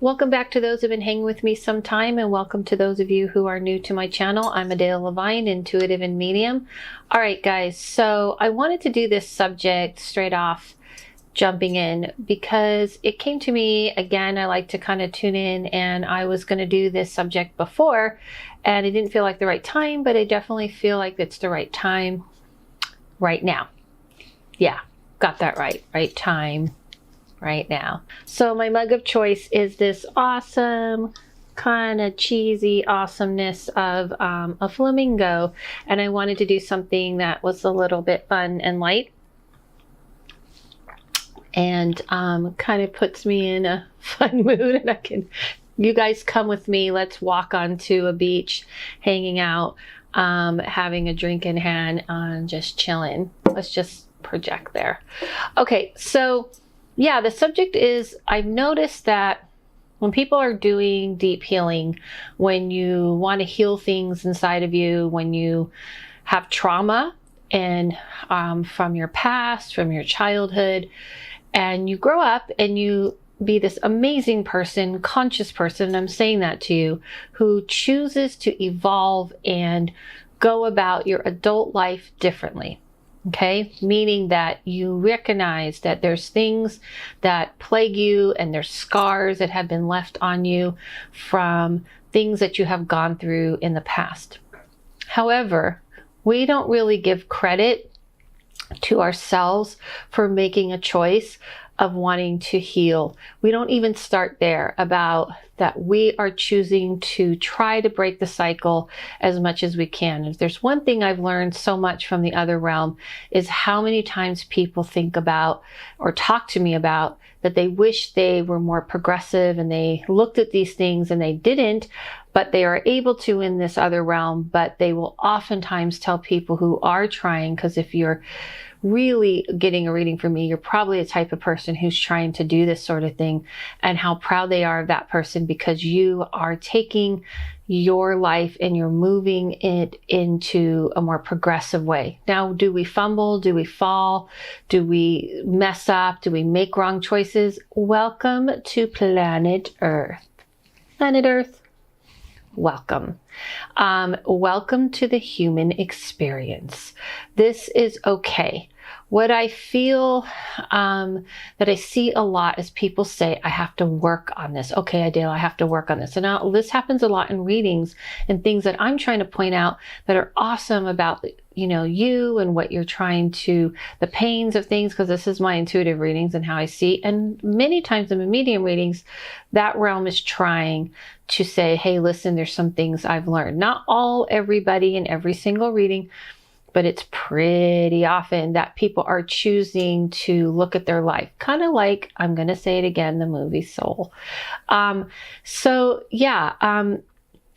Welcome back to those who have been hanging with me some time, and welcome to those of you who are new to my channel. I'm Adele Levine, intuitive and medium. All right, guys, so I wanted to do this subject straight off jumping in because it came to me again. I like to kind of tune in, and I was going to do this subject before and it didn't feel like the right time, but I definitely feel like it's the right time right now. Yeah, got that right. Right time right now. So my mug of choice is this awesome kind of cheesy awesomeness of a flamingo, and I wanted to do something that was a little bit fun and light and kind of puts me in a fun mood, and you guys come with me. Let's walk onto a beach, hanging out, having a drink in hand, and just chilling. Let's just project there. Okay, so yeah, the subject is, I've noticed that when people are doing deep healing, when you want to heal things inside of you, when you have trauma and from your past, from your childhood, and you grow up and you be this amazing person, conscious person, and I'm saying that to you, who chooses to evolve and go about your adult life differently. Okay, meaning that you recognize that there's things that plague you and there's scars that have been left on you from things that you have gone through in the past. However, we don't really give credit to ourselves for making a choice of wanting to heal. We don't even start there, about that we are choosing to try to break the cycle as much as we can. If there's one thing I've learned so much from the other realm, is how many times people think about or talk to me about that they wish they were more progressive and they looked at these things and they didn't, but they are able to in this other realm. But they will oftentimes tell people who are trying, because if you're really getting a reading from me, you're probably the type of person who's trying to do this sort of thing, and how proud they are of that person, because you are taking your life and you're moving it into a more progressive way. Now, do we fumble? Do we fall? Do we mess up? Do we make wrong choices? Welcome to planet Earth. Planet Earth, welcome. Welcome to the human experience. This is okay. What I feel that I see a lot is people say, I have to work on this. Okay, Adele, I have to work on this. And now this happens a lot in readings and things that I'm trying to point out that are awesome about, you and what you're trying to, the pains of things, because this is my intuitive readings and how I see. And many times in the medium readings, that realm is trying to say, hey, listen, there's some things I've learned. Not everybody in every single reading, but it's pretty often that people are choosing to look at their life, kind of like, I'm going to say it again, the movie Soul.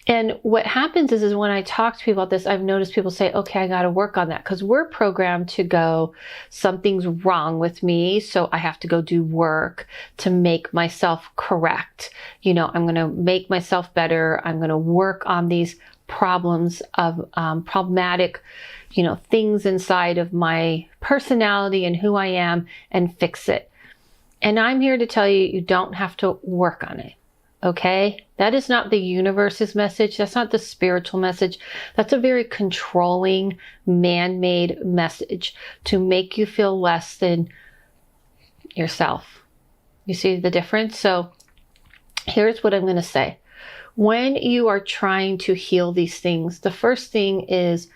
And what happens is when I talk to people about this, I've noticed people say, okay, I got to work on that, because we're programmed to go, something's wrong with me, so I have to go do work to make myself correct. I'm going to make myself better. I'm going to work on these problems of problematic things inside of my personality and who I am, and fix it. And I'm here to tell you, you don't have to work on it. Okay? That is not the universe's message. That's not the spiritual message. That's a very controlling, man-made message to make you feel less than yourself. You see the difference? So here's what I'm going to say. When you are trying to heal these things, the first thing is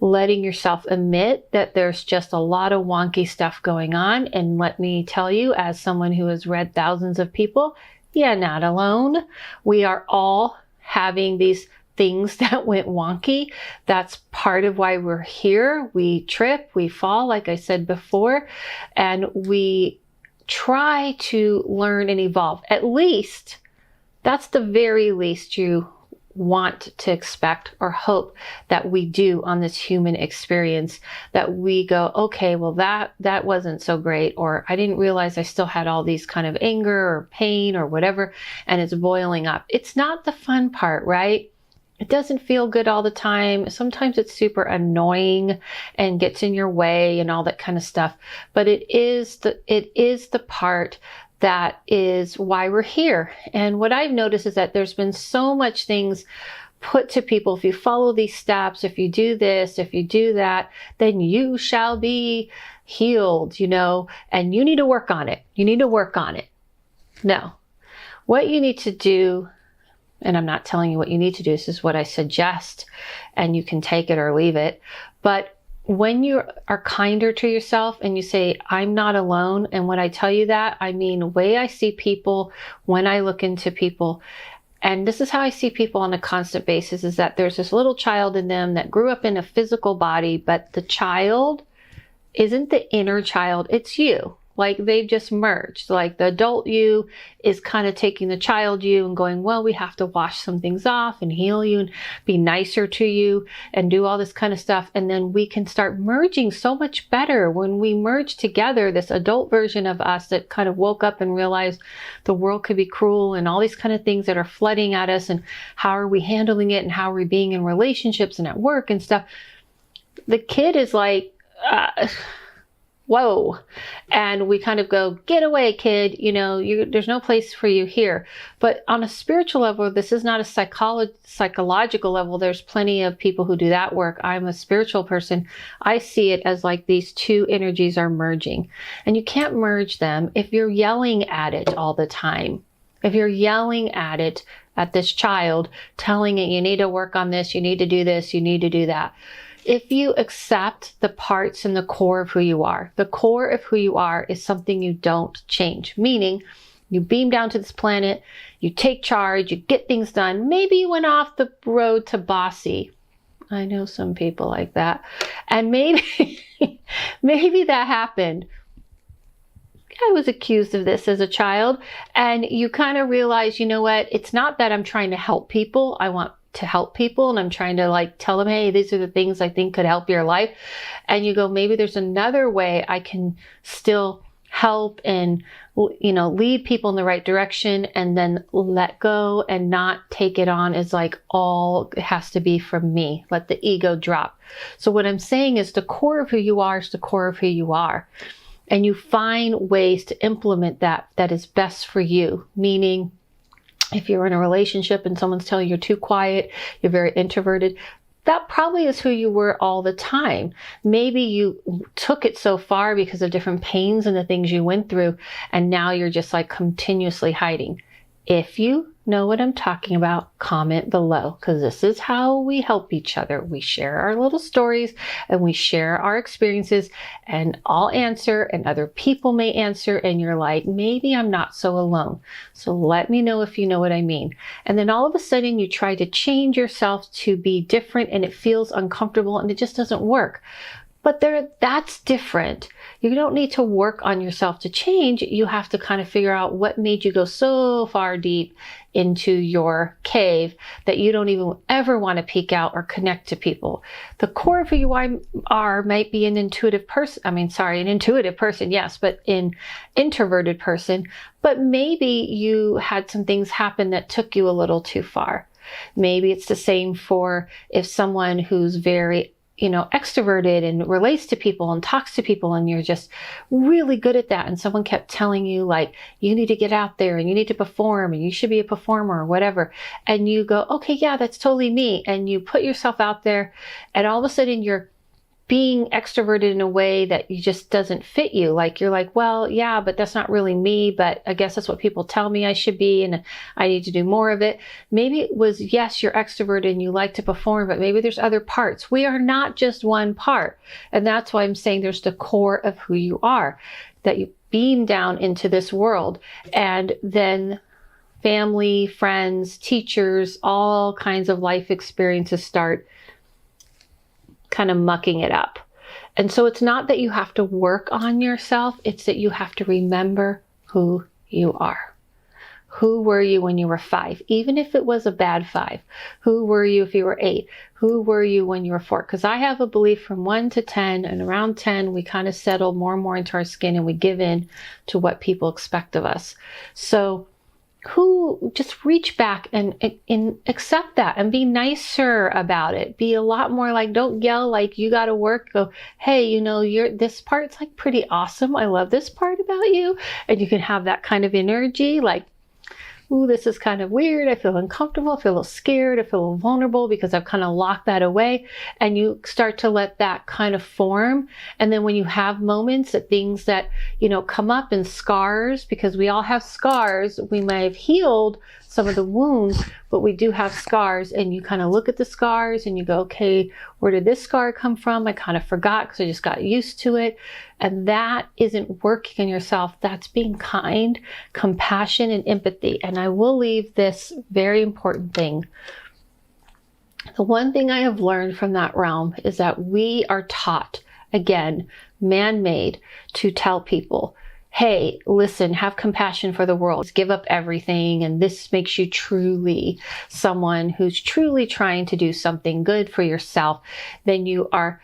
letting yourself admit that there's just a lot of wonky stuff going on. And let me tell you, as someone who has read thousands of people, you're not alone. We are all having these things that went wonky. That's part of why we're here. We trip, we fall, like I said before, and we try to learn and evolve. At least, that's the very least you want to expect or hope that we do on this human experience, that we go, okay, well, that wasn't so great, or I didn't realize I still had all these kind of anger or pain or whatever, and it's boiling up. It's not the fun part, right? It doesn't feel good all the time. Sometimes it's super annoying and gets in your way and all that kind of stuff. But it is the part that is why we're here. And what I've noticed is that there's been so much things put to people. If you follow these steps, if you do this, if you do that, then you shall be healed, and you need to work on it. You need to work on it. No. What you need to do, and I'm not telling you what you need to do, this is what I suggest, and you can take it or leave it. But when you are kinder to yourself and you say, I'm not alone, and when I tell you that, I mean, the way I see people, when I look into people, and this is how I see people on a constant basis, is that there's this little child in them that grew up in a physical body, but the child isn't the inner child, it's you. Like they've just merged. Like the adult you is kind of taking the child you and going, well, we have to wash some things off and heal you and be nicer to you and do all this kind of stuff. And then we can start merging so much better when we merge together this adult version of us that kind of woke up and realized the world could be cruel and all these kind of things that are flooding at us, and how are we handling it and how are we being in relationships and at work and stuff. The kid is like, whoa. And we kind of go, get away, kid. There's no place for you here. But on a spiritual level, this is not a psychological level. There's plenty of people who do that work. I'm a spiritual person. I see it as like these two energies are merging. And you can't merge them if you're yelling at it all the time. If you're yelling at it, at this child, telling it, you need to work on this, you need to do this, you need to do that. If you accept the parts and the core of who you are, the core of who you are is something you don't change. Meaning, you beam down to this planet, you take charge, you get things done. Maybe you went off the road to bossy. I know some people like that. And maybe that happened. I was accused of this as a child. And you kind of realize, you know what? It's not that I'm trying to help people. I want to help people, and I'm trying to tell them, hey, these are the things I think could help your life. And you go, maybe there's another way I can still help and lead people in the right direction, and then let go and not take it on as all it has to be from me. Let the ego drop. So what I'm saying is the core of who you are is the core of who you are. And you find ways to implement that is best for you. Meaning, if you're in a relationship and someone's telling you you're too quiet, you're very introverted, that probably is who you were all the time. Maybe you took it so far because of different pains and the things you went through, and now you're just continuously hiding. If you know what I'm talking about, comment below, because this is how we help each other. We share our little stories and we share our experiences, and I'll answer and other people may answer, and you're like, maybe I'm not so alone. So let me know if you know what I mean. And then all of a sudden you try to change yourself to be different and it feels uncomfortable and it just doesn't work. But that's different. You don't need to work on yourself to change. You have to kind of figure out what made you go so far deep into your cave that you don't even ever want to peek out or connect to people. The core of who you are might be an intuitive person. An intuitive person, yes, but an introverted person. But maybe you had some things happen that took you a little too far. Maybe it's the same for if someone who's very extroverted and relates to people and talks to people, and you're just really good at that. And someone kept telling you you need to get out there and you need to perform and you should be a performer or whatever. And you go, okay, yeah, that's totally me. And you put yourself out there, and all of a sudden you're being extroverted in a way that just doesn't fit you. You're like, well, yeah, but that's not really me, but I guess that's what people tell me I should be, and I need to do more of it. Maybe it was, yes, you're extroverted and you like to perform, but maybe there's other parts. We are not just one part. And that's why I'm saying there's the core of who you are, that you beam down into this world, and then family, friends, teachers, all kinds of life experiences start kind of mucking it up. And so it's not that you have to work on yourself, it's that you have to remember who you are. Who were you when you were 5? Even if it was a bad 5. Who were you if you were 8? Who were you when you were 4? Because I have a belief from 1 to 10, and around 10 we kind of settle more and more into our skin and we give in to what people expect of us. So who just reach back and accept that and be nicer about it. Be a lot more like, don't yell like you got to work. Go, hey, you know, this part's like pretty awesome. I love this part about you. And you can have that kind of energy like, ooh, this is kind of weird. I feel uncomfortable. I feel a little scared. I feel a little vulnerable because I've kind of locked that away. And you start to let that kind of form. And then when you have moments that things that, you know, come up in scars, because we all have scars, we may have healed some of the wounds, but we do have scars, and you kind of look at the scars and you go, okay, where did this scar come from? I kind of forgot because I just got used to it. And that isn't working in yourself. That's being kind, compassion, and empathy. And I will leave this very important thing. The one thing I have learned from that realm is that we are taught, again, man-made, to tell people, hey, listen, have compassion for the world. Give up everything. And this makes you truly someone who's truly trying to do something good for yourself. Then you are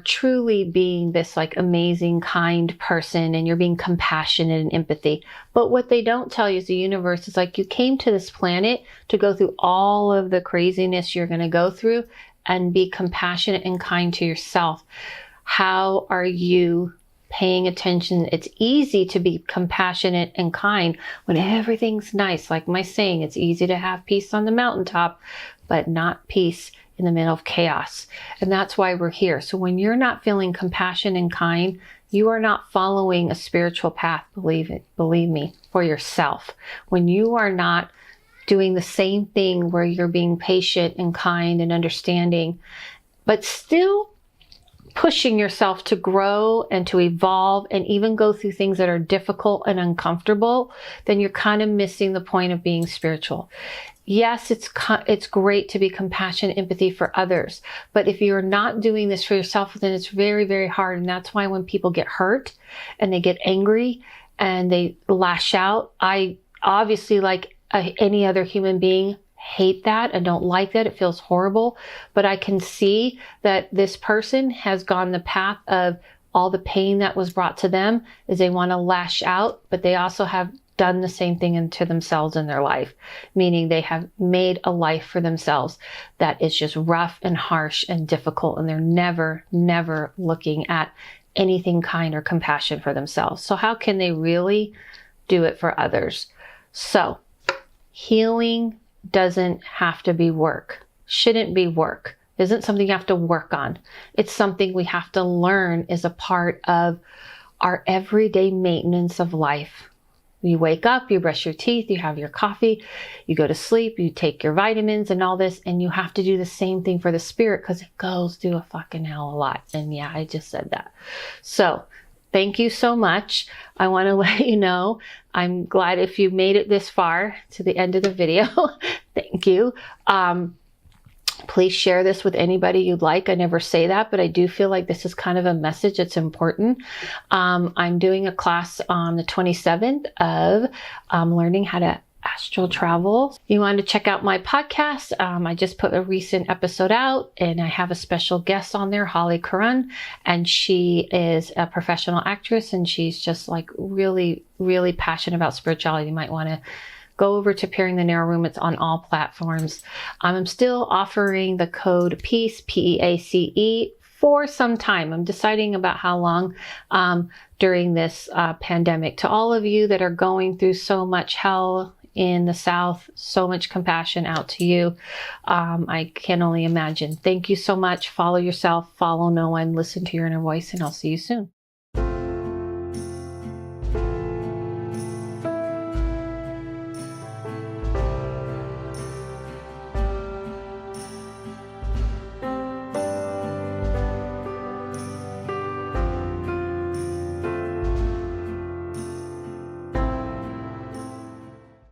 truly being this like amazing, kind person, and you're being compassionate and empathy. But what they don't tell you is the universe is like, you came to this planet to go through all of the craziness you're going to go through and be compassionate and kind to yourself. How are you paying attention? It's easy to be compassionate and kind when everything's nice. Like my saying, it's easy to have peace on the mountaintop, but not peace in the middle of chaos. And that's why we're here. So when you're not feeling compassion and kind, you are not following a spiritual path, believe me, for yourself. When you are not doing the same thing where you're being patient and kind and understanding, but still pushing yourself to grow and to evolve and even go through things that are difficult and uncomfortable, then you're kind of missing the point of being spiritual. Yes, it's great to be compassionate, empathy for others. But if you're not doing this for yourself, then it's very, very hard. And that's why when people get hurt and they get angry and they lash out, I obviously, like any other human being, hate that. I don't like that. It feels horrible. But I can see that this person has gone the path of all the pain that was brought to them is they want to lash out, but they also have done the same thing into themselves in their life, meaning they have made a life for themselves that is just rough and harsh and difficult. And they're never, never looking at anything kind or compassion for themselves. So how can they really do it for others? So healing doesn't have to be work, shouldn't be work, isn't something you have to work on. It's something we have to learn is a part of our everyday maintenance of life. You wake up, you brush your teeth, you have your coffee, you go to sleep, you take your vitamins and all this, and you have to do the same thing for the spirit because it goes through a fucking hell a lot. And yeah, I just said that. So thank you so much. I want to let you know, I'm glad if you made it this far to the end of the video. Thank you. Please share this with anybody you'd like. I never say that, but I do feel like this is kind of a message that's important. I'm doing a class on the 27th of learning how to astral travel. You want to check out my podcast? I just put a recent episode out and I have a special guest on there, Holly Curran, and she is a professional actress and she's just like really, really passionate about spirituality. You might want to go over to Pairing the Narrow Room. It's on all platforms. I'm still offering the code PEACE, PEACE, for some time. I'm deciding about how long during this pandemic. To all of you that are going through so much hell in the South, so much compassion out to you. I can only imagine. Thank you so much. Follow yourself, follow no one, listen to your inner voice, and I'll see you soon.